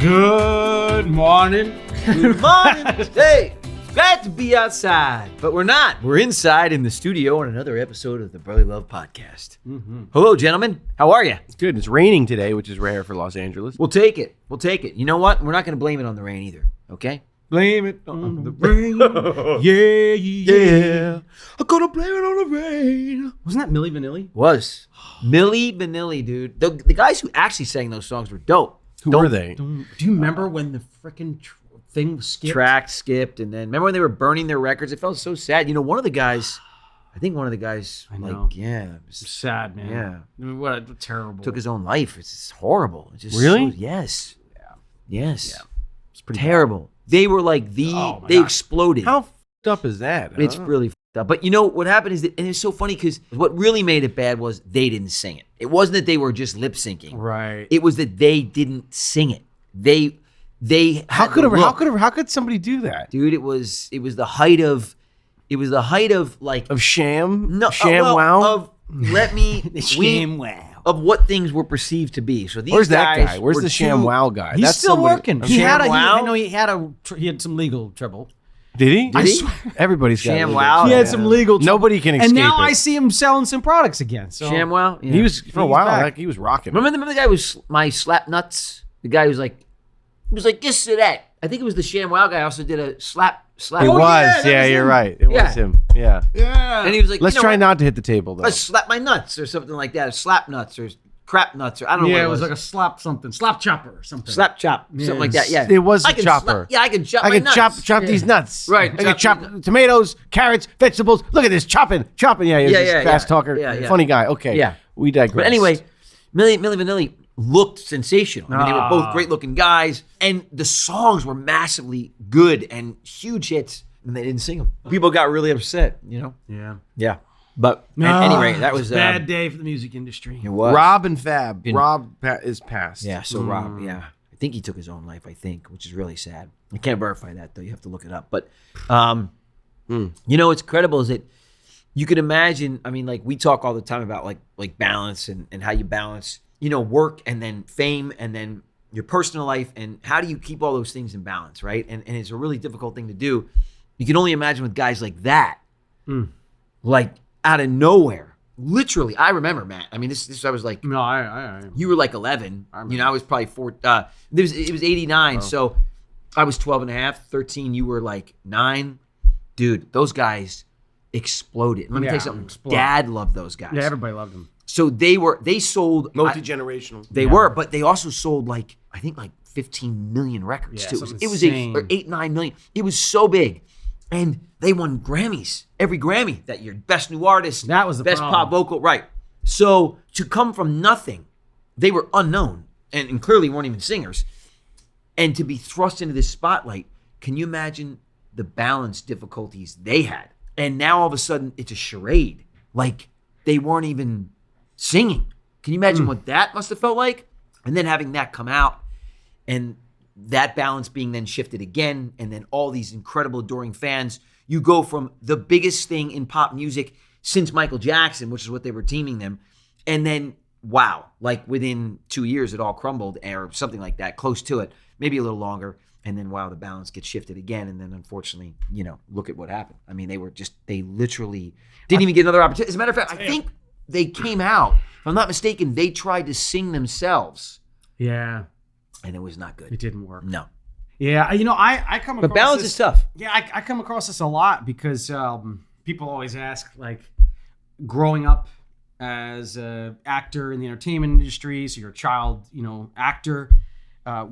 Good morning. Good morning. Hey, glad to be outside, but we're not. We're inside in the studio on another episode of the Brotherly Love Podcast. Mm-hmm. Hello, gentlemen. How are you? Good. It's raining today, which is rare for Los Angeles. We'll take it. We'll take it. You know what? We're not going to blame it on the rain either, okay? Blame it on the rain. Yeah. I'm gonna blame it on the rain. Wasn't that Milli Vanilli? Was. Milli Vanilli, dude. The guys who actually sang those songs were dope. Who were they? Do you remember when the freaking thing skipped? Track skipped, and then remember when they were burning their records? It felt so sad. You know, one of the guys, I know. like, yeah. It was Sad, man. Yeah. I mean, what a terrible. Took his own life. It's horrible. It's just Really? yes. Yeah. Yes. Yeah. It's pretty terrible. They were like they God. exploded. How f***ed up is that? It's really f***ed up. But you know what happened is that, and it's so funny because what really made it bad was they didn't sing it. It wasn't that they were just lip syncing. Right. It was that they didn't sing it. They How had the look. how could somebody do that? Dude, it was the height of like Of sham? no Sham wow? of let me Sham wow. of what things were perceived to be. So these Where's that guys guy? Where's were the sham too- wow guy? He's still somebody- working. Okay. He had ShamWow? he had some legal trouble. Did he? Did he? swear- Everybody's got Sham legal- wow? He Yeah. had some legal trouble. Nobody can escape And now it. I see him selling some products again. So ShamWow? Yeah. He was for a He's while. back. Like, he was rocking. Remember the guy who was my slap nuts? The guy who was like this or that. I think it was the ShamWow guy. Also did a slap. It Oh, was. yeah, Yeah, that was you're him. right. It Yeah. was him. Yeah. Yeah. And he was like, Let's you know try what? not to hit the table though. Let's slap my nuts or something like that. Or slap nuts or crap nuts or I don't know what Yeah, it it was like a slap chopper or something. slap chop, something like that. Yeah, It was I a can chopper. I can chop. I my can nuts. chop these nuts. Right, I can chop chop these tomatoes, carrots, vegetables. Look at this chopping. Yeah, he was Yeah, this yeah, fast yeah. talker. Yeah. Funny guy. Okay. Yeah. We digress. But anyway, Milli Vanilli looked sensational. I mean, they were both great-looking guys, and the songs were massively good and huge hits, and they didn't sing them. People got really upset. You know. Yeah. Yeah. But at any rate, that was bad day for the music industry. It was Rob and Fab. Rob is passed. Yeah, so Rob, yeah. I think he took his own life, which is really sad. I can't verify that, though. You have to look it up. But, you know, what's incredible is that you can imagine, I mean, like, we talk all the time about, like balance and how you balance, you know, work and then fame and then your personal life and how do you keep all those things in balance, right? And it's a really difficult thing to do. You can only imagine with guys like that, like, out of nowhere. Literally, I remember, Matt. I mean, this I was like, No, I you were like 11. You know, I was probably 4. It was 89. So I was 12 and a half, 13. You were like 9. Dude, those guys exploded. Let me tell you something. exploded. Dad loved those guys. Yeah, everybody loved him. So they sold. Multi-generational. They were, but they also sold like, I think like 15 million records Yeah, too. something It was insane. 8, 9 million. It was so big. And they won Grammys, every Grammy that year. Best new artist. That was the best problem. pop vocal. Right. So to come from nothing, they were unknown and clearly weren't even singers. And to be thrust into this spotlight, can you imagine the balance difficulties they had? And now all of a sudden it's a charade. Like they weren't even singing. Can you imagine what that must have felt like? And then having that come out and that balance being then shifted again, and then all these incredible adoring fans. You go from the biggest thing in pop music since Michael Jackson, which is what they were teaming them, and then wow, like within 2 years it all crumbled or something like that, close to it, maybe a little longer, and then wow, the balance gets shifted again, and then unfortunately, you know, look at what happened. I mean, they literally didn't even get another opportunity. As a matter of fact, I think they came out, if I'm not mistaken, they tried to sing themselves. Yeah, And it was not good. it didn't work. No. Yeah, you know, I come across But balance this, is tough. Yeah, I come across this a lot because people always ask, like, growing up as an actor in the entertainment industry, so you're a child, you know, actor,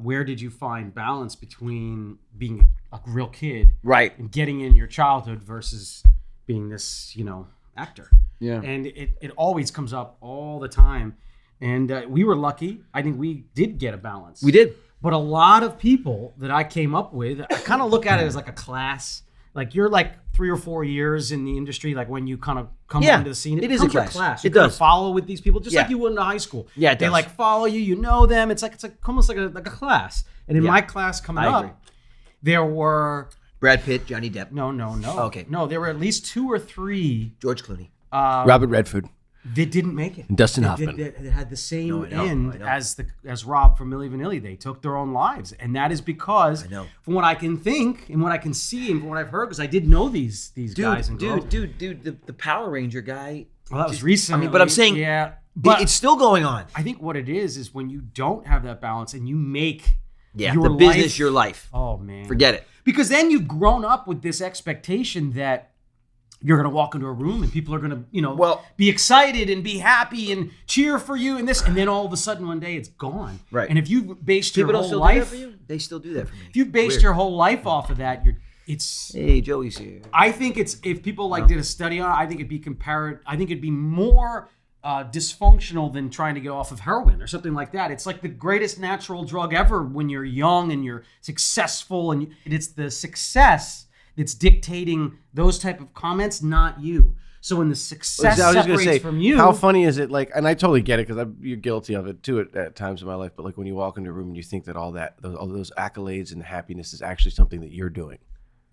where did you find balance between being a real kid Right. and getting in your childhood versus being this, you know, actor? Yeah. And it always comes up all the time. And we were lucky. I think we did get a balance. We did. But a lot of people that I came up with, I kind of look at it as like a class. Like you're like 3 or 4 years in the industry, like when you kind of come Yeah, into the scene. it is a becomes your class. class. It You kinda does. follow with these people just Yeah. like you would in high school. Yeah, it they does. like follow you. You know them. It's like almost like a class. And in Yeah. my class coming I agree. up, there were Brad Pitt, Johnny Depp, no. Okay. No, there were at least 2 or 3. George Clooney. Robert Redford. that didn't make it. And Dustin That Hoffman. It had the same No, I know, end I know. as Rob from Milli Vanilli. They took their own lives, and that is because, I know. from what I can think and what I can see and from what I've heard, because I did know these guys and girls. Dude, the Power Ranger guy. Well, that was recently. but I'm saying, yeah, but it's still going on. I think what it is when you don't have that balance and you make The business, your life. Oh man, Forget it. Because then you've grown up with this expectation that you're going to walk into a room and people are going to, be excited and be happy and cheer for you and this, and then all of a sudden one day it's gone. Right. And if you've based People your don't whole still life, do that for you? They still do that for me. if you've based Weird. your whole life off of that, it's. Hey, Joey's here. I think if people did a study on it, I think it'd be more dysfunctional than trying to get off of heroin or something like that. It's like the greatest natural drug ever when you're young and you're successful, and it's the success that's dictating those type of comments, not you. So when the success I was just separates gonna say, from you, how funny is it? Like, and I totally get it because you're guilty of it too at times in my life. But like when you walk into a room and you think that all those accolades and happiness is actually something that you're doing.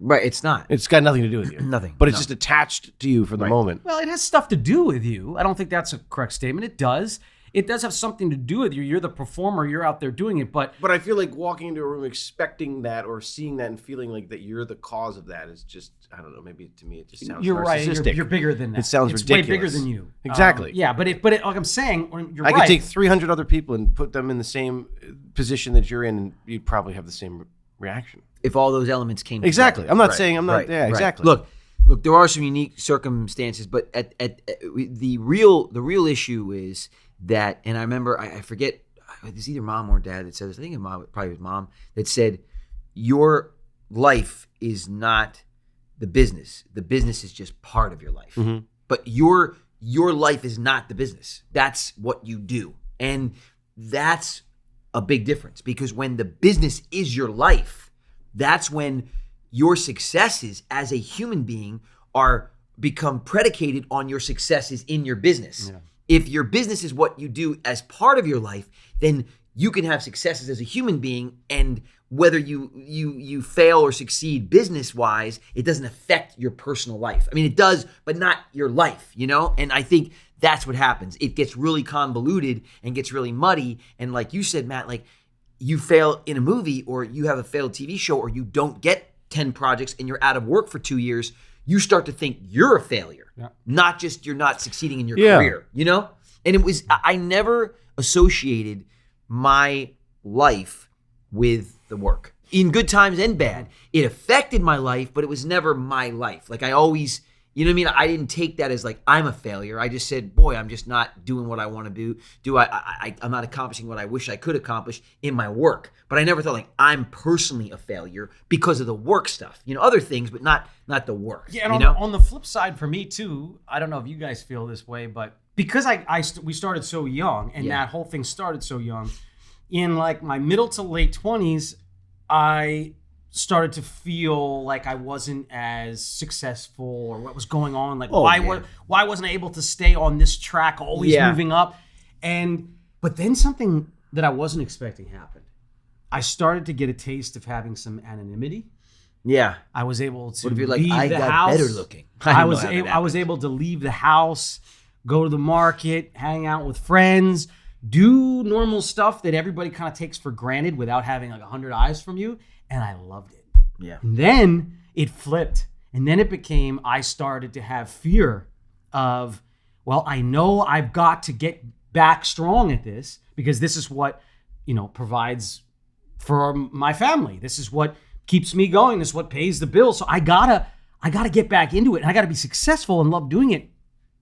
Right, it's not. It's got nothing to do with you. Nothing. But it's just attached to you for the moment. well, it has stuff to do with you. I don't think that's a correct statement. It does. It does have something to do with you. You're the performer. You're out there doing it. But But I feel like walking into a room expecting that or seeing that and feeling like that you're the cause of that is just, I don't know, maybe to me it just sounds you're right. narcissistic. You're bigger than that. It sounds it's ridiculous. way bigger than you. Exactly. Yeah, but like I'm saying, you're I right. could take 300 other people and put them in the same position that you're in, and you'd probably have the same reaction. If all those elements came Exactly. together. I'm not Right, saying I'm not. right, Yeah, right. exactly. Look, there are some unique circumstances, but at the real issue is that, and I remember, I forget, it's either mom or dad that said this. I think it probably was mom that said, your life is not the business. The business is just part of your life. Mhm. But your life is not the business. That's what you do. And that's a big difference, because when the business is your life, that's when your successes as a human being become predicated on your successes in your business. Yeah. If your business is what you do as part of your life, then you can have successes as a human being, and whether you fail or succeed business-wise, it doesn't affect your personal life. I mean, it does, but not your life, And I think that's what happens. It gets really convoluted and gets really muddy. And like you said, Matt, like you fail in a movie, or you have a failed TV show, or you don't get 10 projects and you're out of work for 2 years, you start to think you're a failure, not just you're not succeeding in your career, And I never associated my life with the work. In good times and bad, it affected my life, but it was never my life. Like I always, you know what I mean? I didn't take that as like I'm a failure. I just said, boy, I'm just not doing what I want to do. I'm not accomplishing what I wish I could accomplish in my work. But I never thought like I'm personally a failure because of the work stuff. Other things, but not the work. Yeah, and on the flip side for me too, I don't know if you guys feel this way, but because we started so young, and that whole thing started so young, in like my middle to late 20s, I started to feel like I wasn't as successful, or what was going on. Like why wasn't I able to stay on this track, always moving up? But then something that I wasn't expecting happened. I started to get a taste of having some anonymity. Yeah. I was able to What if you're like, leave I the got house. better looking? I was able to leave the house, go to the market, hang out with friends, do normal stuff that everybody kind of takes for granted without having like 100 eyes from you. And I loved it. Yeah. And then it flipped. And then it became, I started to have fear of, well, I know I've got to get back strong at this, because this is what, provides for my family. This is what keeps me going. This is what pays the bills. So I gotta get back into it, and I gotta be successful and love doing it.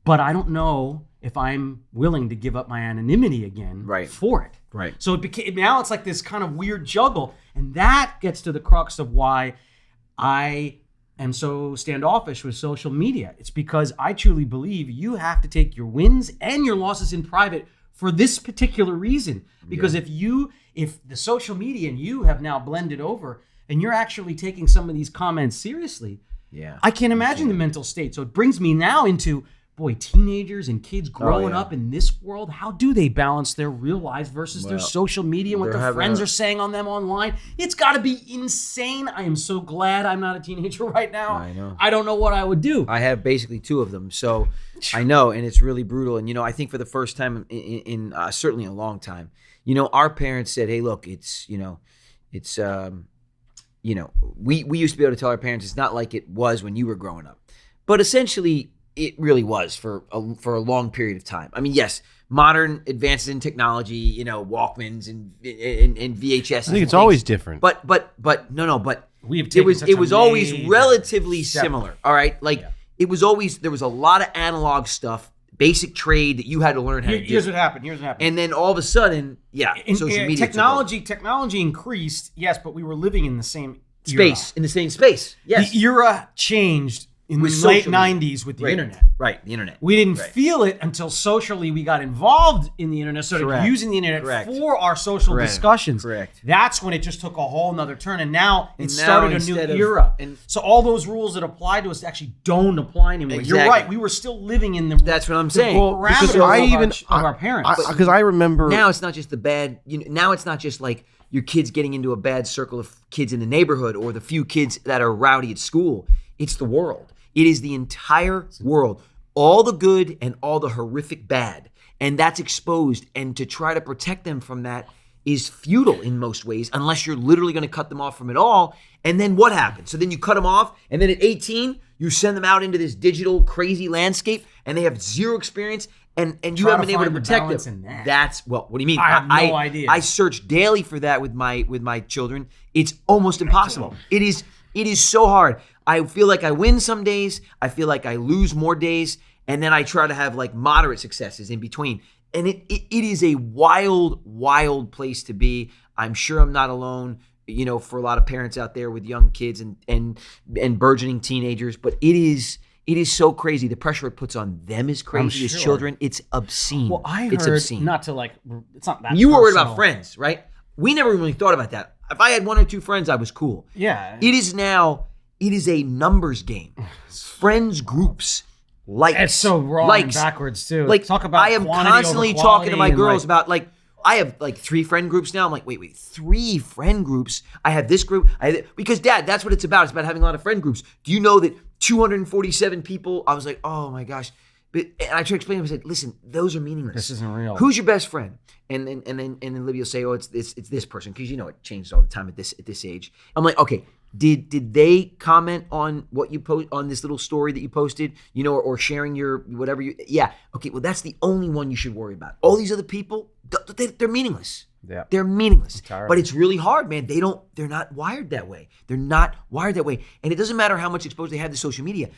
But I don't know if I'm willing to give up my anonymity again for it. Right. So now it's like this kind of weird juggle. And that gets to the crux of why I am so standoffish with social media. It's because I truly believe you have to take your wins and your losses in private for this particular reason. Because if the social media and you have now blended over, and you're actually taking some of these comments seriously, I can't imagine the mental state. So it brings me now into boy, teenagers and kids growing yeah. up in this world, how do they balance their real lives versus their social media and what their friends are saying on them online? It's got to be insane. I am so glad I'm not a teenager right now. I know. I don't know what I would do. I have basically 2 of them, so I know, and it's really brutal. And I think for the first time in certainly a long time, our parents said, "Hey, look, it's we used to be able to tell our parents it's not like it was when you were growing up, but essentially it really was for a long period of time. I mean, yes, modern advances in technology, Walkmans and VHS. I think it's always different. But no, but We have it was taken such a always major relatively step. similar. All right, it was always, there was a lot of analog stuff, basic trade that you had to learn how to do. Here's what happened. And then all of a sudden, social media technology increased, yes, but we were living in the same space, in the same space. Yes, The era changed in With the late social media. 90s with the Right. internet. Right, the internet. We didn't Right. feel it until socially we got involved in the internet, started Correct. using the internet Correct. for our social Correct. discussions. Correct. That's when it just took a whole nother turn, and now it And started now a new instead of- era. and- So all those rules that applied to us actually don't apply anymore. You're Exactly. right. We were still living in the That's what I'm saying. parameters Because of our parents. because I remember Now it's not just the bad. Now it's not just like your kids getting into a bad circle of kids in the neighborhood or the few kids that are rowdy at school. It's the world. It is the entire world. All the good and all the horrific bad. And that's exposed. And to try to protect them from that is futile in most ways, unless you're literally going to cut them off from it all. And then what happens? So then you cut them off, and then at 18, you send them out into this digital crazy landscape, and they have zero experience, and you Try haven't to been able to find the protect balance them. in that. That's, well, what do you mean? I have no idea. I search daily for that with my children. It's almost impossible. It is so hard. I feel like I win some days. I feel like I lose more days. And then I try to have like moderate successes in between. And it is a wild, wild place to be. I'm sure I'm not alone, for a lot of parents out there with young kids and burgeoning teenagers. But it is so crazy. The pressure it puts on them is crazy. As sure. children, it's obscene. Well, I it's heard, obscene. not to it's not that You were worried personal. about friends, right? We never really thought about that. If I had 1 or 2 friends, I was cool. Yeah. It is a numbers game. Friends, groups, likes. It's so wrong likes. and backwards, too. Like, Talk about I am quantity constantly over talking to my quality and, girls about, like, I have like 3 friend groups now. I'm like, wait, 3 friend groups? I have this group. Because, Dad, that's what it's about. It's about having a lot of friend groups. Do you know that 247 people? I was like, oh my gosh. And I tried to explain to him. I said, listen, those are meaningless. This isn't real. Who's your best friend? And then Libby will say, oh, it's this person, because it changes all the time at this age. I'm like, okay, did they comment on what you post on this little story that you posted, or sharing your whatever yeah, okay, well, that's the only one you should worry about. All these other people, they're meaningless. Yeah. They're meaningless. Entirely. But it's really hard, man. They're not wired that way. They're not wired that way. And it doesn't matter how much exposure they have to social media.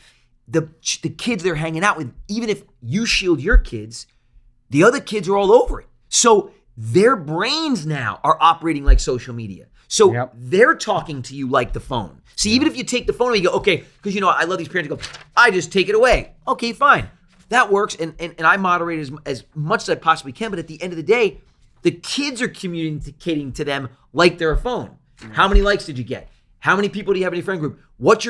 The kids they're hanging out with, even if you shield your kids, the other kids are all over it. So their brains now are operating like social media. So Yep. they're talking to you like the phone. See, even if you take the phone away, you go, okay, because I love these parents who go, I just take it away. Okay, fine. That works. And I moderate as much as I possibly can. But at the end of the day, the kids are communicating to them like they're a phone. How many likes did you get? How many people do you have in your friend group? What's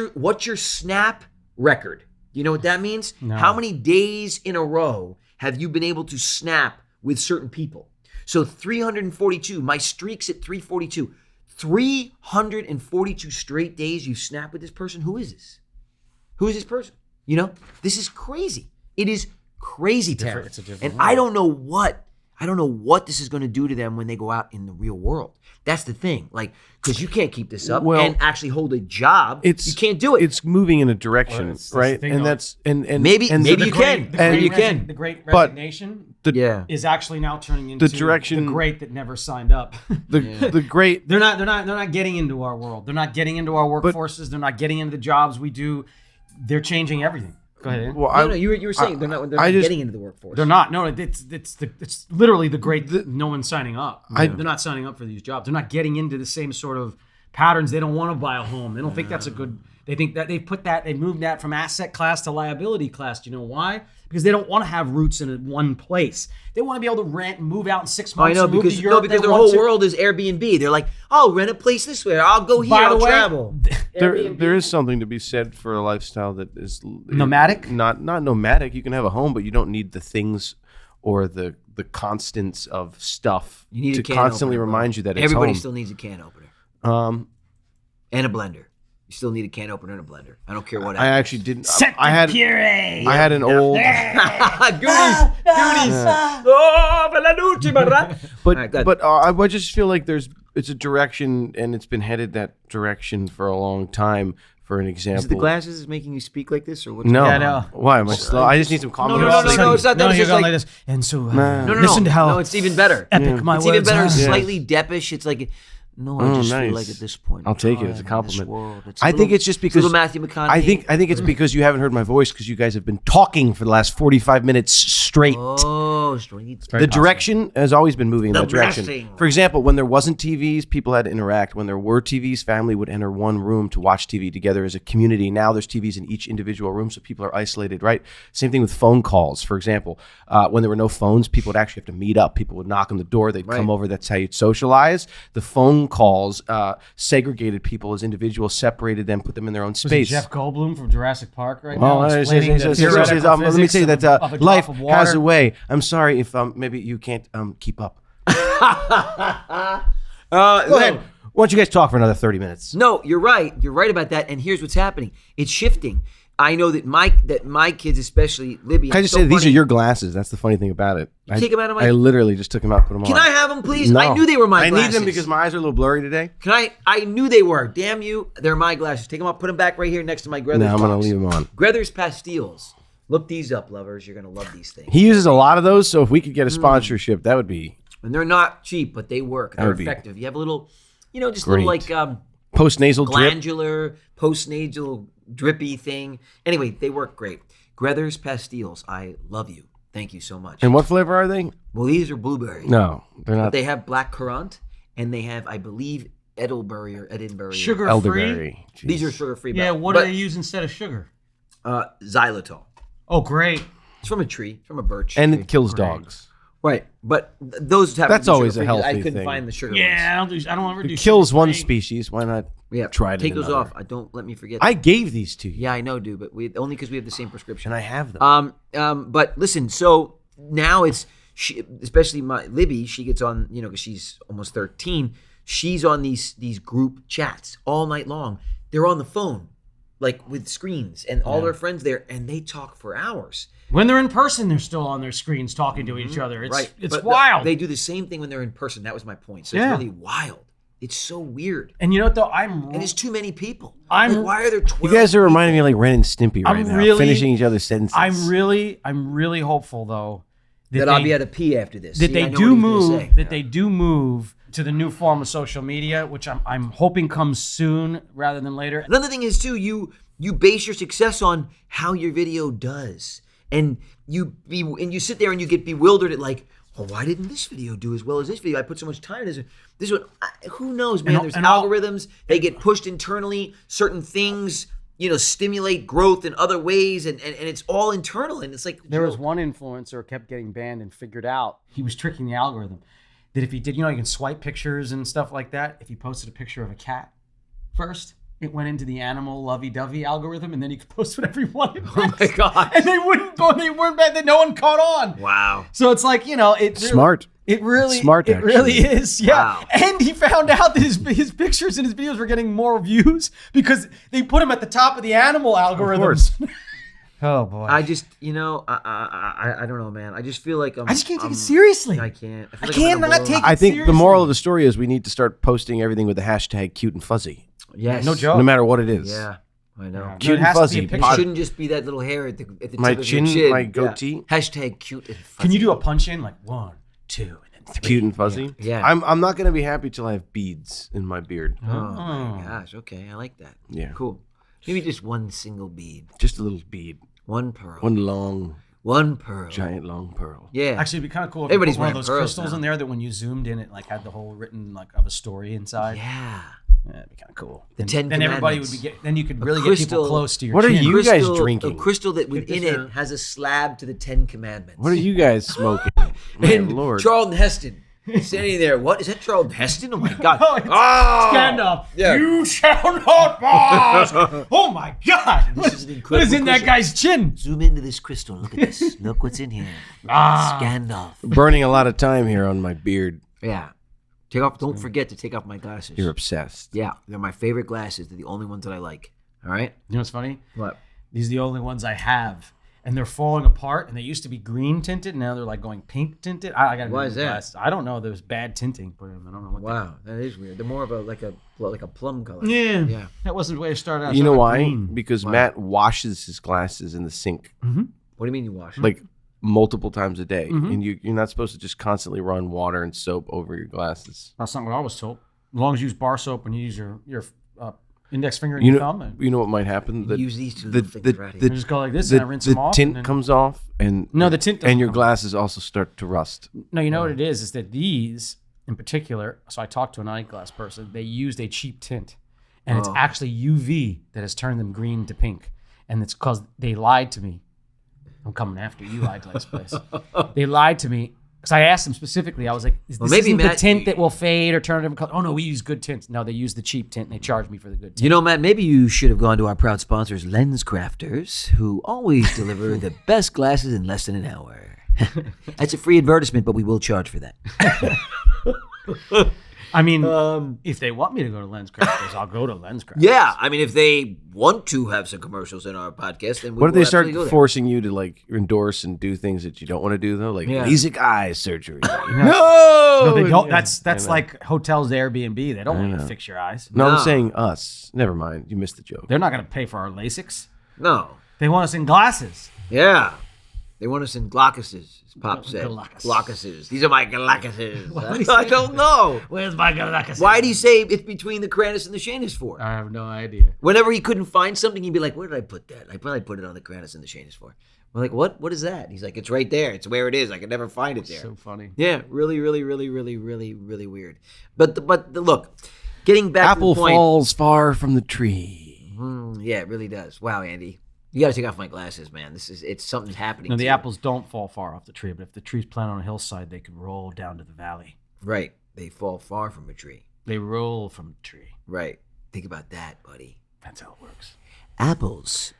your Snap record? You know what that means? No. How many days in a row have you been able to snap with certain people? So 342, my streak's at 342. 342 straight days you snap with this person. Who is this? Who is this person? This is crazy. It is crazy, Tara. It's a different And world. I don't know what this is going to do to them when they go out in the real world. That's the thing. Like, because you can't keep this up Well, and actually hold a job. You can't do it. It's moving in a direction, Well, that's the right? thing, And though. that's and Maybe and you the- can. Maybe you can. The great But- resignation Yeah. is actually now turning into direction- the great that never signed up. the great They're not getting into our world. They're not getting into our workforces. They're not getting into the jobs we do. They're changing everything. Go ahead. well, No, you were saying they're not I just- getting into the workforce. They're not. No, it's literally the great. No one's signing up. I- They're not signing up for these jobs. They're not getting into the same sort of patterns. They don't want to buy a home. They don't think that's a good. They think that they moved that from asset class to liability class. Do you know why? because they don't want to have roots in one place. They want to be able to rent and move out in 6 Oh, I months. know, and move because to Europe because if their they whole want to. world is Airbnb. They're like, oh, rent a place this way. I'll go here. By the I'll way, travel. There is something to be said for a lifestyle that is Nomadic? Not nomadic. You can have a home, but you don't need the things or the constants of stuff You need to a can constantly opener, bro. remind you that it's Everybody home. still needs a can opener Um, and a blender. You still need a can opener and a blender. I don't care what. I actually didn't. Set I had puree. I had an old, Goonies. Oh, Bellanucci, Barra. but All right, go ahead. I just feel like it's a direction, and it's been headed that direction for a long time. For an example, Is it the glasses is making you speak like this, or what's No, going Yeah, on? no. Why am I slow? I just need some common no, sense. no, it's not that. No, It's you're just going like like this. And so, No, listen to how no, it's even better. epic my It's words even better. are. Slightly deppish. It's like, no, I just feel nice. like at this point, I'll in take it time, as a in compliment. this world, it's I a think little- it's just a because little Matthew McConaughey. I think it's because you haven't heard my voice because you guys have been talking for the last 45 minutes straight. Oh, straight. The direction has always been moving in The that direction. blessing. For example, when there wasn't TVs, people had to interact. When there were TVs, family would enter one room to watch TV together as a community. Now there's TVs in each individual room, so people are isolated, right? Same thing with phone calls. For example, when there were no phones, people would actually have to meet up. People would knock on the door. They'd come over. That's how you'd socialize. The phone calls segregated people as individuals, separated them, put them in their own Was it space. Jeff Goldblum from Jurassic Park right Well, now? explaining the theoretical let me physics tell you of that a drop life of has water. a way. I'm sorry if maybe you can't keep up. Go ahead. Why don't you guys talk for another 30 minutes? No, you're right. You're right about that. And here's what's happening. It's shifting. I know that my kids, especially Libby. Can I just say these are your glasses? That's the funny thing about it. I take 'em out of my- I literally just took them out, put them on. Can I have them, please? No. I knew they were my I glasses. need them because my eyes are a little blurry today. Can I knew they were. Damn you. They're my glasses. Take them out. Put them back right here next to my Grethers No, I'm going to box. leave them on. Grethers Pastilles. Look these up, lovers. You're going to love these things. He uses a lot of those, so if we could get a sponsorship, that would be And they're not cheap, but they work. They're would be effective. You have a little, just a little great. like post-nasal drip. glandular, post-nasal drippy thing. Anyway, they work great. Grethers Pastilles. I love you. Thank you so much. And what flavor are they? Well, these are blueberry. No, they're But not. they have black currant, and they have, I believe, Edelbury or Edinburgh. Sugar free. Elderberry. Jeez. These are sugar-free. Yeah, but- what do they use instead of sugar? Xylitol. Oh, great. It's from a tree, from a birch. And tree. it kills dogs. Right, but those have. That's to be always a sugar-free 'cause healthy I couldn't thing. find the sugar Yeah, ones. I don't ever do. It kills one sugar-free. species. Why not Yeah, try it? take in those another? off. I don't let me forget. I gave these to you. Yeah, I know, dude, but we only because we have the same prescription. And I have them. But listen, so now it's especially my Libby. She gets on, because she's almost 13. She's on these group chats all night long. They're on the phone, like with screens, and all their friends there, and they talk for hours. When they're in person, they're still on their screens talking to each other. It's Right, it's but wild. They do the same thing when they're in person. That was my point. So Yeah. it's really wild. It's so weird, and you know what though? and it's too many people. I'm- Like, why are there 12? You guys are reminding me of like Ren and Stimpy right I'm now, really- finishing each other's sentences. I'm really hopeful though that I'll be able to pee after this. that See, they I know do what he's gonna move say. that they do move to the new form of social media, which I'm hoping comes soon rather than later. Another thing is too, you base your success on how your video does, and you sit there and you get bewildered at like, well, why didn't this video do as well as this video? I put so much time in this. This one, who knows, man? There's algorithms. They get pushed internally. Certain things, stimulate growth in other ways, and it's all internal. And it's like There was one influencer kept getting banned and figured out he was tricking the algorithm. That if he did, you can swipe pictures and stuff like that. If he posted a picture of a cat first, it went into the animal lovey-dovey algorithm, and then he could post whatever he wanted. Oh my god! And they weren't bad. That no one caught on. Wow. So it's like it's Smart. It really, Smart, it really actually. is. Yeah. Wow. And he found out that his pictures and his videos were getting more views because they put him at the top of the animal algorithms. Oh boy. I just, I don't know, man. I just feel like I just can't take it seriously. I can't. I feel like I'm in a cannot balloon. take it I think the seriously. moral of the story is we need to start posting everything with the hashtag cute and fuzzy, Yes. No joke. no matter what it is. Yeah, I know. Yeah. Cute It and has to be a fuzzy. picture. It shouldn't just be that little hair at the My tip chin, of your chin. my goatee. Yeah. Hashtag cute and fuzzy. Can you do a punch in like 1, 2, and then 3? Cute and fuzzy. Yeah. I'm not gonna be happy till I have beads in my beard. Oh my gosh. Okay, I like that. Yeah. Cool. Maybe just one single bead, Just a little bead. one pearl. One long. One pearl. Giant long pearl. Yeah. Actually, it'd be kind of cool if you Everybody's put one of wearing those pearls crystals now. in there that when you zoomed in, it like had the whole written like of a story inside. Yeah. Yeah, that'd be kind of cool. The 10 Then everybody would Commandments. be then you could really get crystal- people close to your What are chin. you guys drinking? A crystal that within this it out. has a slab to the 10 Commandments. What are you guys smoking? Man, And Lord. Charlton Heston standing there. What is that? Charlton Heston? Oh my God! Oh, it's Ah! Gandalf. Yeah. You shall not pass. Oh my God! This is an What incredible is in that crystal. guy's chin? Zoom into this crystal. Look at this. Look what's in here. Ah. Gandalf. Burning a lot of time here on my beard. Yeah. Take off. Don't forget to take off my glasses. You're obsessed. Yeah, they're my favorite glasses. They're the only ones that I like. All right. You know what's funny? What? These are the only ones I have, and they're falling apart. And they used to be green tinted, now they're like going pink tinted. I got Why is that? glasses. I don't know. There's bad tinting put in them. I don't know what. Wow, that is weird. They're more of a like a plum color. Yeah. Yeah. That wasn't the way it started out. You know why? Green. Because Why? Matt washes his glasses in the sink What do you mean you wash? like multiple times a day, and you're not supposed to just constantly run water and soap over your glasses. That's not what I was told. As long as you use bar soap and you use your index finger and You your know, thumb, and you know what might happen? You use these two little things right here. you just go like this and I rinse them off. tint and then, comes off, and No, the tint doesn't and your come off. glasses also start to rust. No, you know what it is that these in particular. So I talked to an eyeglass person. They used a cheap tint, and it's actually UV that has turned them green to pink, and it's because they lied to me. I'm coming after you, eyeglass place. They lied to me because I asked them specifically. I was like, "This maybe, isn't the Matt, tint that will fade or turn a different color." Oh no, we use good tints. No, they use the cheap tint and they charge me for the good tint. You know, Matt, maybe you should have gone to our proud sponsors, Lens Crafters, who always deliver the best glasses in less than an hour. That's a free advertisement, but we will charge for that. I mean, if they want me to go to Lens Crafters, I'll go to Lens Crafters. Yeah, I mean, if they want to have some commercials in our podcast, then we What if will they start absolutely go there. forcing you to like endorse and do things that you don't want to do though, like Yeah. LASIK eye surgery? No, they don't. Yeah, That's I know. like hotels, Airbnb. They don't want you to know. fix your eyes. No, No. I'm saying us. Never mind. You missed the joke. They're not going to pay for our LASIKs. No. They want us in glasses. Yeah. They want us in glockuses, as Pop said. Glockus. Glockuses. These are my glockuses. would he I say don't know. Where's my glasses? Why do you say it's between the Kranis and the Shanus for? I have no idea. Whenever he couldn't find something, he'd be like, where did I put that? I probably put it on the Kranis and the Shanus for. We're like, what? What is that? He's like, it's right there. It's where it is. I could never find it there. So funny. Yeah, really, really, really, really, really, really weird. But look, getting back Apple to the point. falls far from the tree. Yeah, it really does. Wow, Andy. You got to take off my glasses, man. It's something's happening. No, to the you. apples don't fall far off the tree, but if the tree's planted on a hillside, they could roll down to the valley. Right. They fall far from a tree. They roll from the tree. Right. Think about that, buddy. That's how it works. Apples.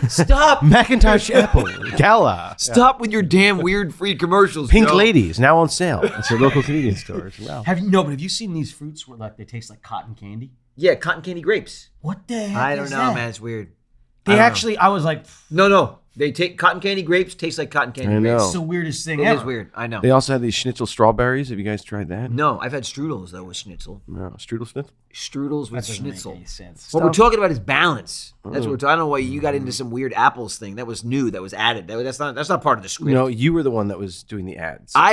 Stop. Macintosh Apple. Gala. Stop with your damn weird free commercials. Pink Joe. Ladies, now on sale. It's your local Canadian stores. Wow. Have you seen these fruits where like they taste like cotton candy? Yeah, cotton candy grapes. What the heck I don't is know, that? man. It's weird. They I don't know. actually, I was like, No. They take cotton candy grapes, taste like cotton candy I know. grapes. it's the weirdest thing It ever. is weird. I know. They also have these schnitzel strawberries. Have you guys tried that? No, I've had strudels though with schnitzel. No. Strudel schnitzel? Strudels with That doesn't schnitzel. make any sense. What we're talking about is balance. That's what we're talking. I don't know why you got into some weird apples thing. That was new. That was added. That's not part of the script. No, you were the one that was doing the ads. I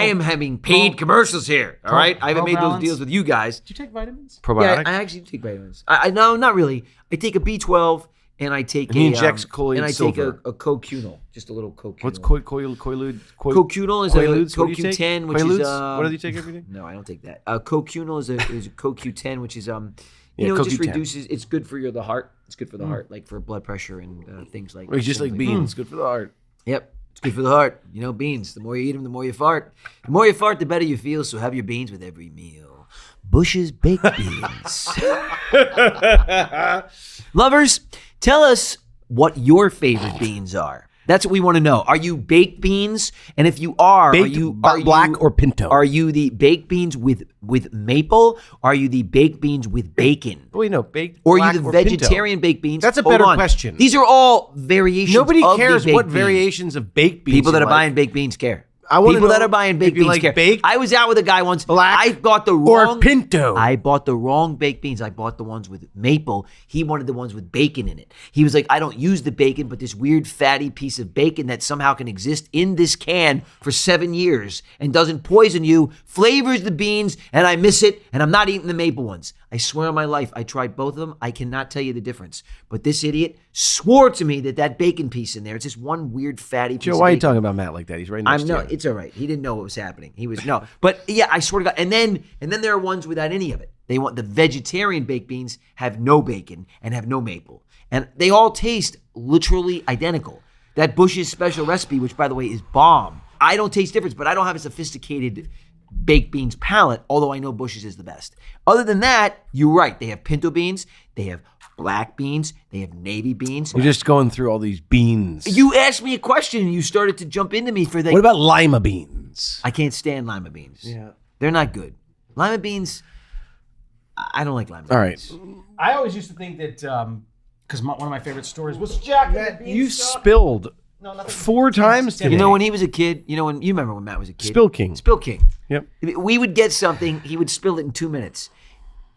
am having paid commercials here. All right, I haven't made those Pro-balance. deals with you guys. Do you take vitamins? Probiotic. Yeah, I actually take vitamins. I no, not really. I take a B12 and I take He injects colloid and I silver. take a CoQ10, just a little CoQ10. What's Coilud? CoQ10 is a CoQ10, which is what do you take every day? No, I don't take that. CoQ10 is a CoQ10 which is Yeah, it just CoQ10. reduces. It's good for the heart. It's good for the heart, like for blood pressure and things like. It's just like things beans. Good for the heart. Yep. It's good for the heart. You know, beans. The more you eat them, the more you fart. The more you fart, the better you feel. So have your beans with every meal. Bush's baked beans. Lovers, tell us what your favorite beans are. That's what we want to know. Are you baked beans? And if you are, Baked black or pinto? Are you the baked beans with maple? Are you the baked beans with bacon? Wait, no, baked. Or are black you the or pinto? vegetarian baked beans? That's a Hold better on. question. These are all variations. Nobody of the cares baked what bean. variations of baked beans. People that you are like. buying baked beans care. I want People that are buying baked beans care. baked, I was out with a guy once. black, I bought the or wrong pinto. I bought the wrong baked beans. I bought the ones with maple. He wanted the ones with bacon in it. He was like, I don't use the bacon, but this weird fatty piece of bacon that somehow can exist in this can for 7 years and doesn't poison you, flavors the beans, and I miss it, and I'm not eating the maple ones. I swear on my life, I tried both of them. I cannot tell you the difference. But this idiot swore to me that bacon piece in there, it's just one weird fatty piece Joe, of why are you bacon. talking about Matt like that? He's right next to you. It's all right. He didn't know what was happening. He was no, but yeah, I swear to God. And then there are ones without any of it. They want the vegetarian baked beans have no bacon and have no maple, and they all taste literally identical. That Bush's special recipe, which by the way is bomb. I don't taste difference, but I don't have a sophisticated baked beans palate. Although I know Bush's is the best. Other than that, you're right. They have pinto beans. They have black beans. They have navy beans. You're just going through all these beans. You asked me a question and you started to jump into me for that. What about lima beans? I can't stand lima beans. Yeah. They're not good. Lima beans, I don't like lima All right. beans. I always used to think that because one of my favorite stories was Jack and the You Beanstalk. spilled No, nothing. 4 times today. You know when he was a kid, you remember when Matt was a kid? Spill King. Spill King. Yep. We would get something, he would spill it in 2 minutes.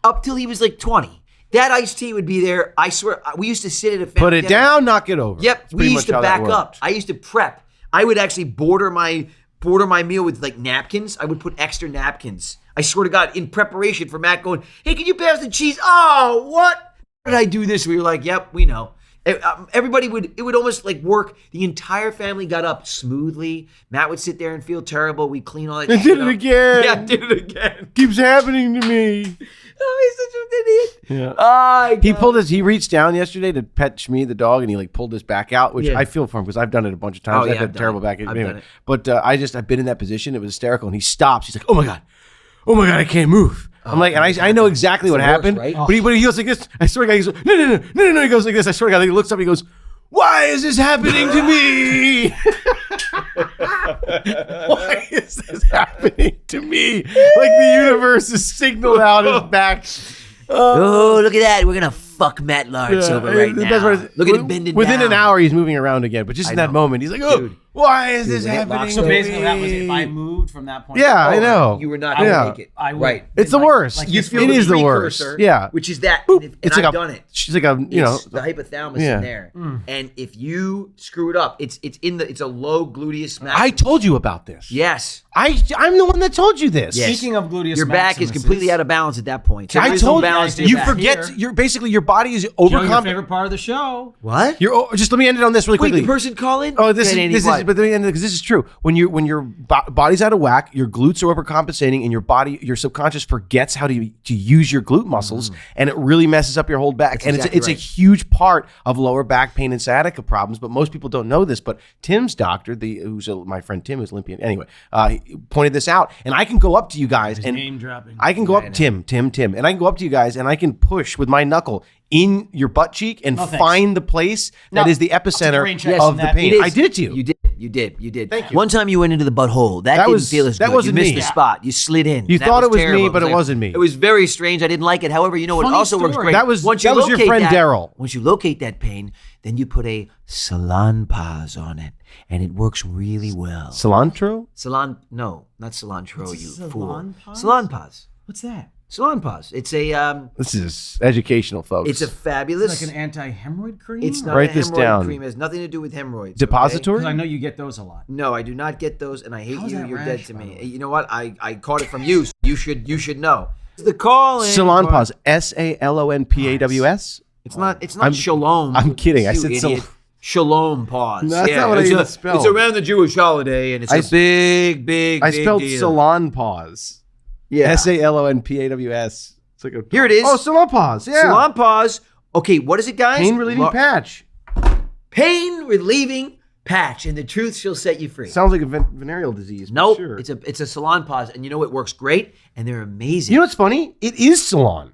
Up till he was like 20. That iced tea would be there. I swear, we used to sit at a family Put it dinner. down, knock it over. Yep, That's we pretty used much to how that back up. worked. I used to prep. I would actually border my meal with like napkins. I would put extra napkins. I swear to God, in preparation for Matt going, hey, can you pass the cheese? Oh, what? How did I do this? We were like, yep, we know. Everybody it would almost like work. The entire family got up smoothly. Matt would sit there and feel terrible. We'd clean all that I shit did it up. again. Yeah, I did it again. Keeps happening to me. Oh, he's such an idiot. Yeah. Oh, He reached down yesterday to pet Shmi, the dog, and he like pulled his back out, which Yeah. I feel for him because I've done it a bunch of times. Oh, yeah, I've had I've done terrible it. back. I've Anyway, done it. but I've been in that position. It was hysterical, and he stops. He's like, oh my god, I can't move. I'm like, and I know exactly what the worst, happened. right? But he goes like this. I swear to God, he goes, no. He goes like this. I swear to God, he looks up. He goes, why is this happening to me? Why is this happening to me? Like the universe has signaled out his back. Oh, look at that. We're going to fuck Matt Lawrence Yeah, over right the now. best part is, Look at him bending within down. an hour, he's moving around again. But just in that know. moment, he's like, "Oh, Dude. why is this when it happening locks to So up- me?" basically, that was if I moved from that point. Yeah, I Oh, know. You were not going to Yeah. make it. I would. Right. It's the Like- worst. like You this feel It the is the precursor, worst. Yeah. which is that. Boop. And It's I've like done it. She's like a, It's the hypothalamus Yeah. in there. And if you screw it up, it's a low gluteus maximus. I told you about this. Yes. I'm the one that told you this. Yes. Speaking of gluteus Your back is maximuses, completely out of balance at that point. So I there is no told balance to you. your You back. forget. Here. You're basically your body is Joe, your overcome. favorite part of the show. What? Just let me end it on this really Wait, quickly. the person calling? Oh, this Get Andy is White. but let me end it because this is true. When your body's out of whack, your glutes are overcompensating, and your subconscious forgets how to use your glute muscles, and it really messes up your whole back. And exactly it's right. a huge part of lower back pain and sciatica problems. But most people don't know this. But Tim's doctor, my friend Tim, who's Olympian, anyway, he pointed this out, and I can go up to you guys and Name dropping. I can go up Tim, and I can go up to you guys and I can push with my knuckle in your butt cheek and No, thanks. find the place that No, is the I'll take a epicenter rain check of on the that. pain. It is. I did it to you. You did. Thank you. One time you went into the butthole. That didn't was- feel as that good. wasn't you missed me. the spot. You slid in. You That thought it was terrible. me, but it like- wasn't me. It was very strange. I didn't like it. However, you know what Funny also works story. great? That was Once you your locate friend that- Daryl. Once you locate that pain, then you put a salon pause on it, and it works really well. Cilantro? No, not cilantro. You Salon fool. pause? Salon pause. What's that? Salon pause. It's a This is educational, folks. It's a fabulous. It's like an anti-hemorrhoid cream? It's not Write a this hemorrhoid down. cream. It has nothing to do with hemorrhoids. okay? Depository? Because I know you get those a lot. No, I do not get those, and I hate How is you. that You're rash, dead to by the me. way? You know what? I caught it from you. So you should know. The call. Salon pause. SALONPAWS? It's not shalom. I'm kidding. I You said idiot. Shalom pause. No, that's not what I even spelled. It's around the Jewish holiday, and it's a big I spelled deal. salon pause. Yeah. SALONPAWS. It's like a Here it is. Oh, salon pause. Yeah. Salon pause. Okay, what is it, guys? Pain relieving patch. Pain relieving patch, and the truth shall set you free. Sounds like a venereal disease. but Nope, Sure. it's a salon pause, and you know it works great, and they're amazing. You know what's funny? It is salon.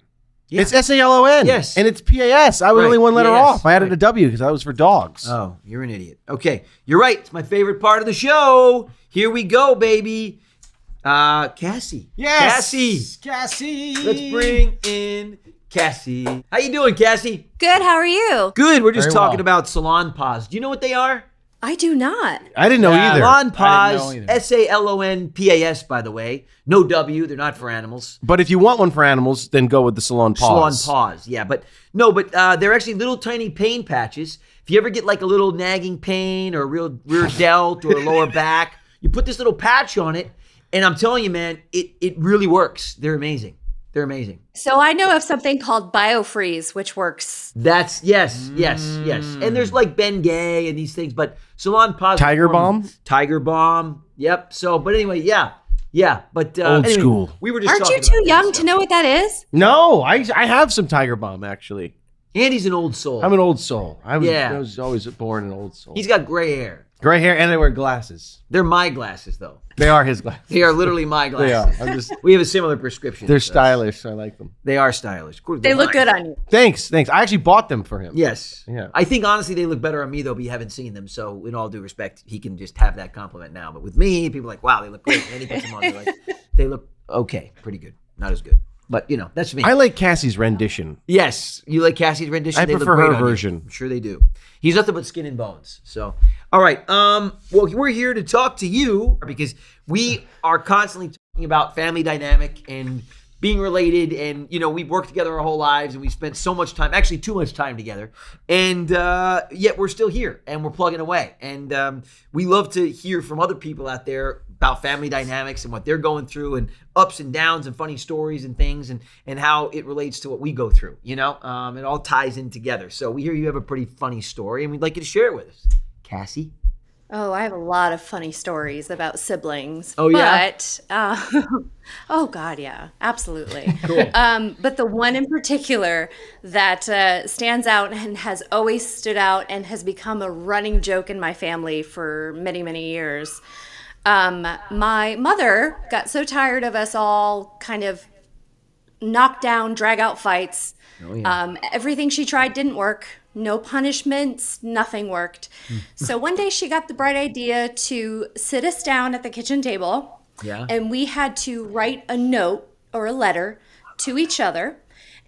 Yeah. It's SALON. Yes. And it's PAS. I was Right, only one letter PAS, off. I added a right. W because that was for dogs. Oh, you're an idiot. Okay, you're right. It's my favorite part of the show. Here we go, baby. Cassie. Yes! Cassie. Cassie! Let's bring in Cassie. How you doing, Cassie? Good. How are you? Good. We're just Very talking well. about salon pause. Do you know what they are? I do not. I didn't know either. Salon I didn't Paws, know either. Salonpas, by the way. No W, they're not for animals. But if you want one for animals, then go with the Salon Paws. Salon Paws, yeah. But they're actually little tiny pain patches. If you ever get like a little nagging pain or a real rear delt or a lower back, you put this little patch on it, and I'm telling you, man, it really works. They're amazing. They're amazing. So I know of something called BioFreeze, which works. That's yes. And there's like Ben Gay and these things, but Salon Paws. Tiger Balm? Tiger Balm. Yep. So, but anyway, yeah. But Old anyway, school. We were just Aren't you talking too about young that, to know what that is? No, I have some Tiger Balm, actually. Andy's an old soul. I'm an old soul. I Yeah. was always born an old soul. He's got gray hair. Gray hair, and I wear glasses. They're my glasses, though. They are his glasses. They are literally my They glasses. are. I'm just. We have a similar prescription. They're stylish. So I like them. They are stylish. Of course, They they're look mine. good on you. Thanks. I actually bought them for him. Yes. Yeah. I think honestly they look better on me though, but you haven't seen them. So in all due respect, he can just have that compliment now. But with me, people are like, wow, they look great. And then he puts them on. They're like, they look okay, pretty good, not as good. But that's me. I like Cassie's rendition. Yes, you like Cassie's rendition. I They look prefer great her on you. version. I'm sure they do. He's nothing but skin and bones. So, all right. Well, we're here to talk to you because we are constantly talking about family dynamic and being related, and we've worked together our whole lives, and we spent so much time, actually too much time together, and yet we're still here and we're plugging away. And we love to hear from other people out there about family dynamics and what they're going through and ups and downs and funny stories and things and how it relates to what we go through. It all ties in together. So we hear you have a pretty funny story and we'd like you to share it with us. Cassie? Oh, I have a lot of funny stories about siblings. Oh, yeah? But, oh, God, yeah, absolutely. But the one in particular that stands out and has always stood out and has become a running joke in my family for many, many years. My mother got so tired of us all kind of knock down, drag out fights. Oh, yeah. Everything she tried didn't work. No punishments, nothing worked. So one day she got the bright idea to sit us down at the kitchen table. Yeah. And we had to write a note or a letter to each other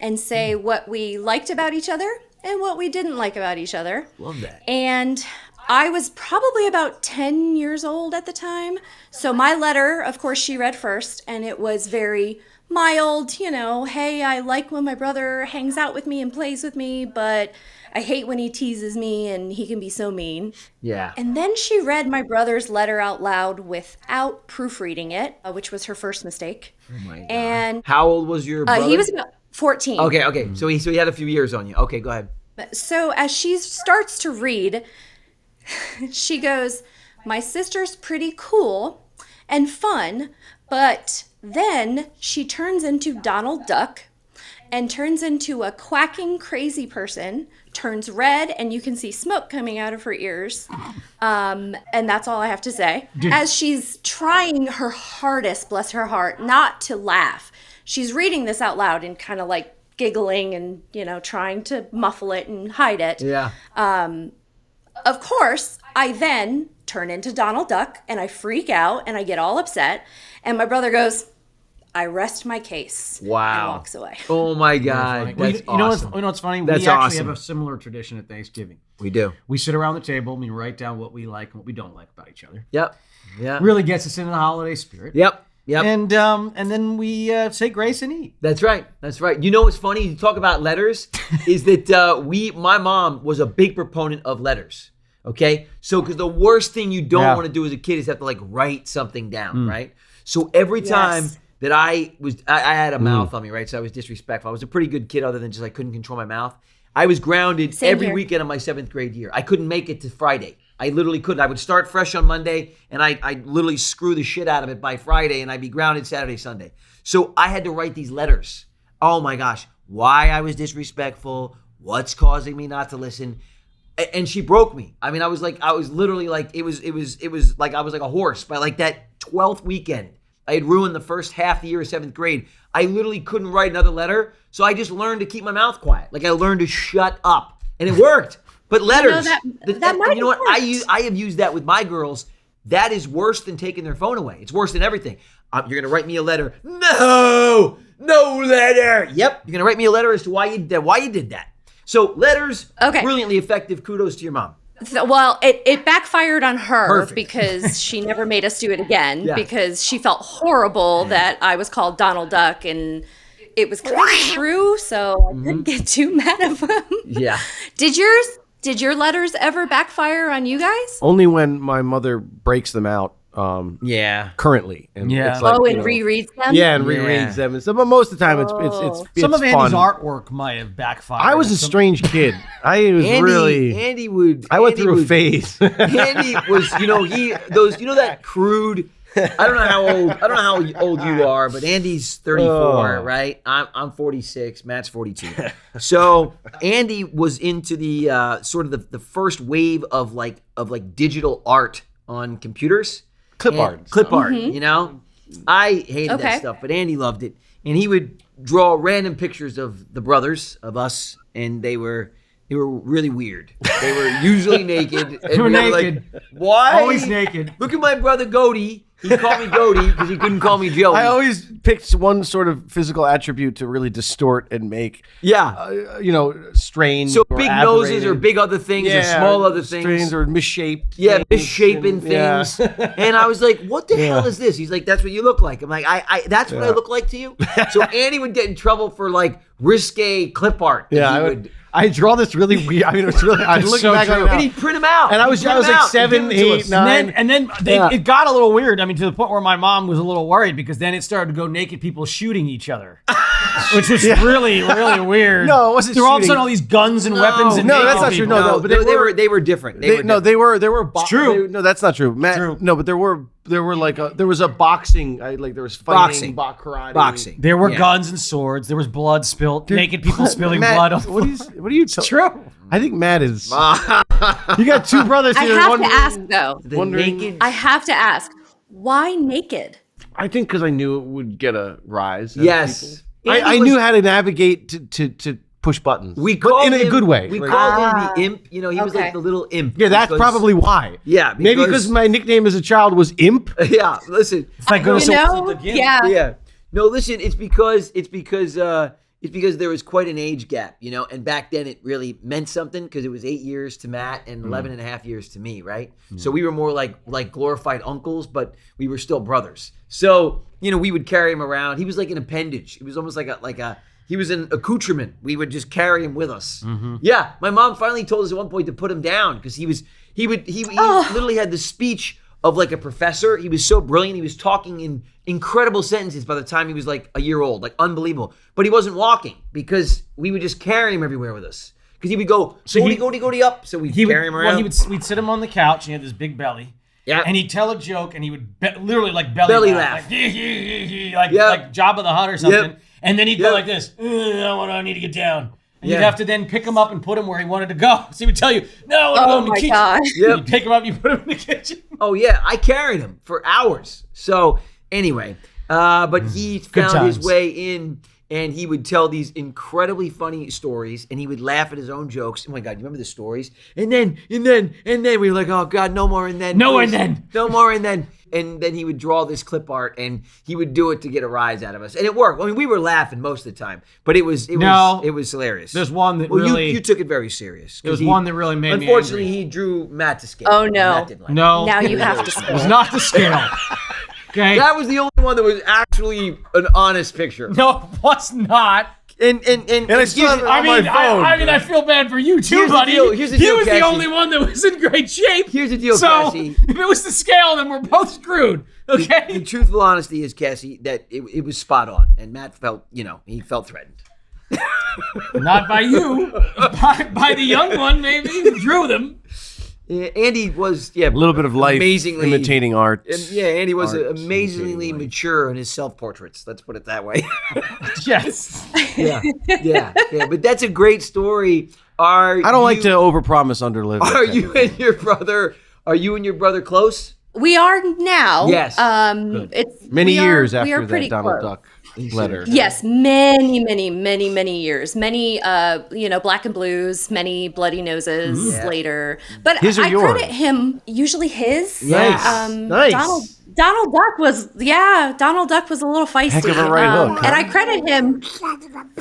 and say what we liked about each other and what we didn't like about each other. Love that. And I was probably about 10 years old at the time. So my letter, of course, she read first, and it was very mild, hey, I like when my brother hangs out with me and plays with me, but I hate when he teases me and he can be so mean. Yeah. And then she read my brother's letter out loud without proofreading it, which was her first mistake. Oh my God. And How old was your brother? he was about 14. Okay. So he had a few years on you. Okay, go ahead. So as she starts to read, she goes, my sister's pretty cool and fun, but then she turns into Donald Duck and turns into a quacking crazy person, turns red, and you can see smoke coming out of her ears. And that's all I have to say. As she's trying her hardest, bless her heart, not to laugh. She's reading this out loud and kind of like giggling and, trying to muffle it and hide it. Yeah. Of course, I then turn into Donald Duck and I freak out and I get all upset. And my brother goes, I rest my case. Wow. And walks away. Oh my God. That's awesome. You know what's funny? That's we actually awesome. have a similar tradition at Thanksgiving. We do. We sit around the table and we write down what we like and what we don't like about each other. Yep. Yeah. Really gets us into the holiday spirit. Yep. And then we say grace and eat. That's right. You know what's funny? You talk about letters, is that my mom was a big proponent of letters. Okay? So, because the worst thing you don't want to do as a kid is have to write something down, right? So every time that I had a mouth on me, right? So I was disrespectful. I was a pretty good kid other than just I couldn't control my mouth. I was grounded every weekend of my 7th grade year. I couldn't make it to Friday. I literally couldn't. I would start fresh on Monday, and I literally screw the shit out of it by Friday, and I'd be grounded Saturday, Sunday. So I had to write these letters. Oh my gosh, why I was disrespectful, what's causing me not to listen. And she broke me. I mean, I was literally like, it was like I was like a horse. By that 12th weekend, I had ruined the first half of the year of 7th grade. I literally couldn't write another letter, so I just learned to keep my mouth quiet. I learned to shut up, and it worked. But letters, that might you know what? have worked. I have used that with my girls. That is worse than taking their phone away. It's worse than everything. You're going to write me a letter. No letter. Yep. You're going to write me a letter as to why you did that. So letters, Okay. brilliantly effective. Kudos to your mom. Well, it backfired on her Perfect. because she never made us do it again Yeah. because she felt horrible that I was called Donald Duck, and it was kind of true, so I didn't get too mad at them. Yeah. Did your letters ever backfire on you guys? Only when my mother breaks them out. Yeah. Currently, and Yeah. it's like, Oh, you and know, rereads them? yeah, and Yeah. rereads them and stuff. But most of the time, it's Some of fun. Andy's artwork might have backfired. I was a strange kid. I was really. Andy would. I went Andy through a would- phase. Andy was, that crude. I don't know how old you are, but Andy's 34, Oh. right? I'm 46. Matt's 42. So Andy was into the sort of the first wave of like digital art on computers. Clip art. Clip art, I hated Okay. that stuff, but Andy loved it. And he would draw random pictures of the brothers, of us, and they were really weird. They were usually naked. And They were we naked. Like, why? Always naked. Look at my brother Goaty. He called me Goaty because he couldn't call me Joey. I always picked one sort of physical attribute to really distort and make, yeah. strange. So or big noses or aberrated. big other things or small other things. strange or misshaped. Yeah, things misshapen and- yeah. things. And I was like, what the hell is this? He's like, that's what you look like. I'm like, I that's what I Yeah. look like to you? So Andy would get in trouble for like risque clip art. that Yeah, he I would. I draw this really weird. I mean, it was really. I look so back on true. it now. and he'd print them out. And I was like 7, 8, 9. And then it got a little weird. I mean, to the point where my mom was a little worried because then it started to go naked people shooting each other, which was really, really weird. No, it wasn't There were all of a shooting. sudden all these guns and weapons and no, naked that's not true. people. No, No, but but they were- they were different. They were There were. true. No, that's not true. Matt, True. No, but there were like there was a boxing. There was fighting, karate, Boxing. There were Yeah. guns and swords. There was blood spilled. Naked people spilling Matt, blood. What are you? True. I think Matt is. You got two brothers I here. have one- to ask though. The wondering- naked. I have to ask, why naked? I think because I knew it would get a rise. out of Yes. people. Andy I was- knew how to navigate to push buttons. We but called in him, a good way. We Like- called him the imp. He was Okay. like the little imp. Yeah, that's because- probably why. Yeah, maybe because- because my nickname as a child was Imp. Yeah, listen. Thank goodness You it know? wasn't again. Yeah. Yeah. No, listen, it's because there was quite an age gap, and back then it really meant something because it was 8 years to Matt and 11 and a half years to me, right? So we were more like glorified uncles, but we were still brothers. So, we would carry him around. He was like an appendage. He was almost he was an accoutrement. We would just carry him with us. Yeah, my mom finally told us at one point to put him down because he literally had the speech of like a professor. He was so brilliant. He was talking in incredible sentences by the time he was like a year old, like unbelievable. But he wasn't walking because we would just carry him everywhere with us. Because he would go, go up. So we'd carry him around. We'd sit him on the couch and he had this big belly. Yeah. And he'd tell a joke and he would literally like Belly laugh. laugh. Like Yep. like Jabba the Hutt or something. Yep. And then he'd Yep. go like this. I need to get down. And Yeah. you'd have to then pick him up and put him where he wanted to go. So he would tell you, no, I Oh in the my kitchen. God. Yep. You pick him up, you put him in the kitchen. Oh yeah, I carried him for hours. So anyway, but he found his times. way in, and he would tell these incredibly funny stories, and he would laugh at his own jokes. Oh my God, you remember the stories? And then we were like, oh God, no more and then. No please. and then. No more and then. And then he would draw this clip art, and he would do it to get a rise out of us, and it worked. I mean, we were laughing most of the time, but it was hilarious. There's one that well, really. you took it very serious. There was one that really made me Unfortunately, angry. he drew Matt to scale. Oh, and no. Matt didn't like it. No. Now you have to It scale. was not the scale. Okay. That was the only one that was actually an honest picture. No, it was not. And I still have it on my phone. I feel bad for you too, Here's the buddy. deal- here's the he deal, was the Cassie. only one that was in great shape. Here's the deal, so, Cassie. if it was the scale, then we're both screwed. the Okay. truthful honesty is, Cassie, that it was spot on, and Matt felt, he felt threatened. Not by you. By the young one, maybe, who drew them. Yeah, Andy was, A little bit of life amazingly imitating art. Andy was Art amazingly imitating life. mature in his self-portraits. Let's put it that way. Yes. yeah. But that's a great story. I don't like to overpromise, underlive. Are you and your brother close? We are now. Yes. It's Many we are- years we are after pretty that Donald close. Duck letter. Yes, many years. Many, black and blues, many bloody noses later. But His or I yours? credit him, usually his. Nice. Nice. Donald Duck was a little feisty. Heck of a right hook, huh? And I credit him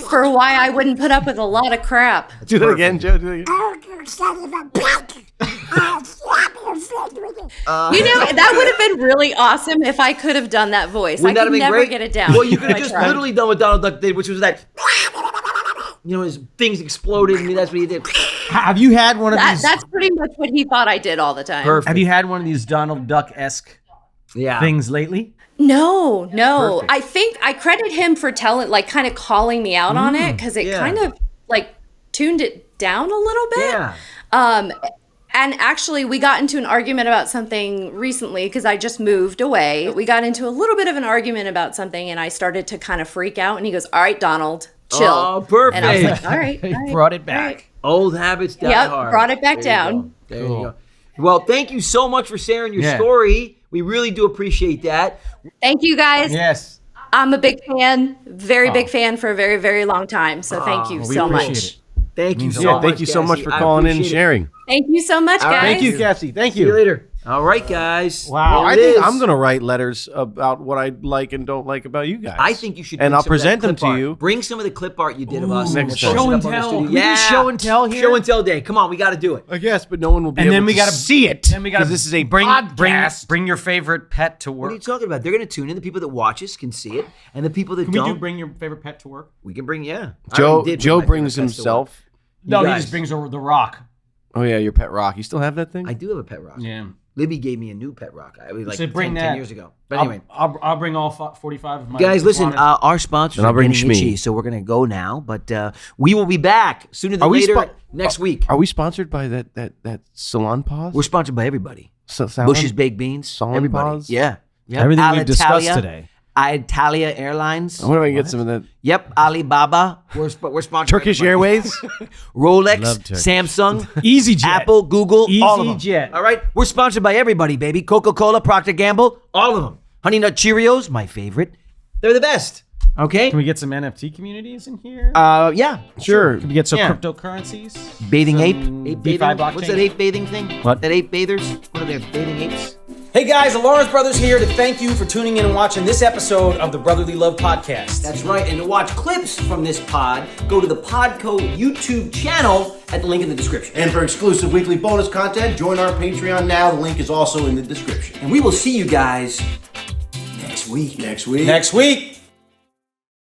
for why I wouldn't put up with a lot of crap. Do that again, Joe. Do it again. That would have been really awesome if I could have done that voice. Wouldn't I that have could been never great? get it down. Well, you could have I just tried. literally done what Donald Duck did, which was that. His things exploded. I mean, that's what he did. Have you had one of these? That's pretty much what he thought I did all the time. Perfect. Have you had one of these Donald Duck-esque Yeah. things lately? No. Perfect. I think I credit him for kind of calling me out on it because it yeah. kind of tuned it down a little bit. Yeah. And actually, we got into an argument about something recently because I just moved away. We got into a little bit of an argument about something, and I started to kind of freak out. And he goes, "All right, Donald, chill." Oh, perfect. And I was like, "All right." He brought it back. Old habits die Yep, hard. brought it back There you down. go. There you go. Well, thank you so much for sharing your Yeah. story. We really do appreciate that. Thank you guys. Yes. I'm a big fan, very big fan for a very, very long time. So thank you We so appreciate much. it. Thank you so Yeah, much. thank you so much Cassie. for I calling in and appreciate it. sharing. Thank you so much, All right. guys. Thank you, Cassie. Thank See you you. later. All right, guys. Wow. There I it think is. I'm gonna write letters about what I like and don't like about you guys. I think you should. and bring I'll some of that present them clip to art. you. Bring some of the clip art you did of us. next We'll time. post it Show and up on the tell. studio. Can we do show and tell here? Show and tell day. Come on, we got to do it. I guess, but no one will be And able then we to gotta see it. Then we got to. 'cause this is a bring podcast. bring your favorite pet to What are you work. talking about? They're going to tune in. The people that watch us can see it, and the people that Can we don't, do bring your favorite pet to work? we can bring. Yeah, I Joe already did bring my brings favorite pets to work. himself. No, he guys. just brings over the rock. Oh yeah, your pet rock. You still have that thing? I do have a pet rock. Yeah. Libby gave me a new pet rock. I was like So bring 10 that. years ago. But anyway, I'll bring all 45 of my guys, listen. iguanas. Our sponsors And I'll are bring getting Shmee. itchy, so we're going to go now. But we will be back sooner than Are we later spo- next week. Are we sponsored by that Salon Paws? We're sponsored by everybody. Salon? Bush's Baked Beans. Salon Everybody. Paws? Yeah. Yep. Everything we've discussed Alitalia. today. Italia Airlines. I wonder if I can get some of that. Yep, Alibaba. We're sponsored. Turkish by everybody. Airways. Rolex, Love Turkish. Samsung, EasyJet. Apple, Google, all of them. EasyJet. All right, we're sponsored by everybody, baby. Coca-Cola, Procter & Gamble, all of them. Honey Nut Cheerios, my favorite. They're the best. Okay. Can we get some NFT communities in here? Yeah, Sure. Can we get some yeah. cryptocurrencies? Bathing Some ape. DeFi Bathing. blockchain? What's that ape bathing thing? What? That ape bathers? What are they? Bathing apes? Hey guys, the Lawrence Brothers here to thank you for tuning in and watching this episode of the Brotherly Love Podcast. That's right. And to watch clips from this pod, go to the Podco YouTube channel at the link in the description. And for exclusive weekly bonus content, join our Patreon now. The link is also in the description. And we will see you guys next week. Next week. Next week.